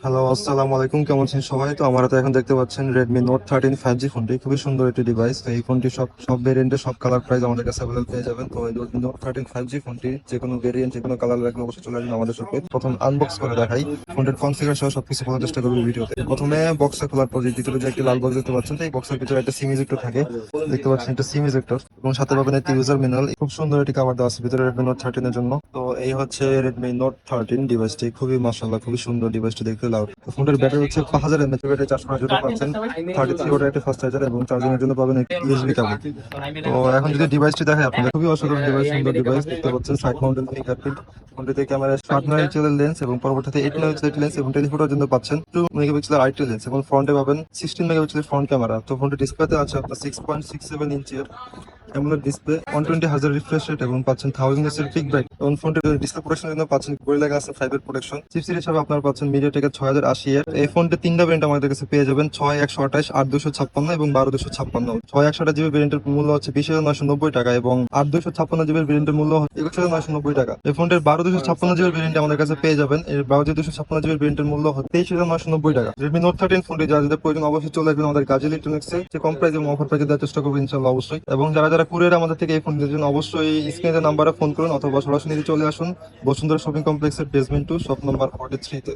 Hello, আসসালামু আলাইকুম। কেমন আছেন সবাই? তো আমার হাতে এখন দেখতে পাচ্ছেন Redmi Note 13 5G ফোনটি। খুবই সুন্দর একটি ডিভাইস। তো এই ফোনটি সব ভেরিয়েন্টে সব কালার প্রাইস আমাদের কাছে अवेलेबल পেয়ে যাবেন। তো এই Redmi Note 13 5G ফোনটি যে কোনো ভেরিয়েন্ট যে কোনো কালার লাগলে অবশ্যই চলে আসবেন আমাদের শপে। প্রথম আনবক্স করে দেখাই। ফোনটির কনফিগার সহ সবকিছু বলার চেষ্টা করব ভিডিওতে। প্রথমে বক্সটা খোলার পর যে ভিতরে যে একটি লাল বক্স দেখতে পাচ্ছেন, তো এই বক্সের ভিতরে একটা সিম ইজেক্টর থাকে। দেখতে পাচ্ছেন একটা সিম ইজেক্টর এবং সাথে পাবেন একটি ইউজার ম্যানুয়াল। খুব সুন্দর একটি কভার দেওয়া আছে ভিতরে Redmi Note 13 এর জন্য। তো এই হচ্ছে Redmi Note 13 ডিভাইসটি। খুবই মাশাআল্লাহ খুবই সুন্দর ডিভাইসটি দেখতে লাউড। ফোনটার ব্যাটারি হচ্ছে 5000 mAh ব্যাটারি, চার্জ করার জন্য পাচ্ছেন 33 ওয়াটের একটা ফাস্ট চার্জার এবং চার্জিং এর জন্য পাবেন একটি ইউএসবি কেবল। তো এখন যদি ডিভাইসটি দেখাই আপনাদের, খুবই অসাধারণ ডিভাইস, সুন্দর ডিভাইস দেখতে পাচ্ছেন। সাইড মাউন্টেড ফিঙ্গারপ্রিন্ট, ফোনটিতে ক্যামেরা 8 মেগাপিক্সেলের লেন্স এবং পরবর্তীতে 8 মেগাপিক্সেলের লেন্স এবং টেলিফোটোর জন্য পাচ্ছেন 2 মেগাপিক্সেলের আইটি লেন্স এবং ফ্রন্টে পাবেন 16 মেগাপিক্সেলের ফ্রন্ট ক্যামেরা। তো ফোনটি ডিসপ্লেতে আছে আপনার 6.67 ইঞ্চের AMOLED ডিসপ্লে, 120 হাজার রিফ্রেশ রেট এবং পাচ্ছেন 1000 এর পিক ব্রাইট এবং ফোনটির ডিসপ্লে প্রোটেকশনের জন্য পাচ্ছেন গোরিলা গ্লাস 5 এর প্রোটেকশন। চিপসেট হিসেবে আপনারা পাচ্ছেন মিডিয়াটেকের 6080 এর। এই ফোনটি তিনটা ভেরিয়েন্ট আমাদের কাছে পেয়ে যাবেন, 6128, 8256 এবং 12256। 6128 জিবি ভেরিয়েন্টের মূল্য হচ্ছে 20990 টাকা এবং 8256 জিবির ভেরিয়েন্টের মূল্য 21990 টাকা। এই ফোনটির 12256 জিবির ভেরিয়েন্ট আমাদের কাছে পেয়ে যাবেন, এর 12256 জিবির ভেরিয়েন্টের মূল্য হচ্ছে 23990 টাকা। Redmi Note 13 ফোনটি যাদের প্রয়োজন অবশ্যই চলে আসবেন আমাদের গাজী ইলেকট্রনিক্সে। যে কম প্রাইস এবং অফার প্রাইসে দেওয়ার চেষ্টা করবো ইনশাআল্লাহ অবশ্যই। এবং যারা কুরিয়ার আমাদের থেকে এই ফোন নিতে চান অবশ্যই স্ক্রিনে নাম্বারে ফোন করুন অথবা সরাসরি চলে আসুন বসুন্ধরা শপিং কমপ্লেক্সের বেসমেন্ট 2 শপ নাম্বার 43 তে।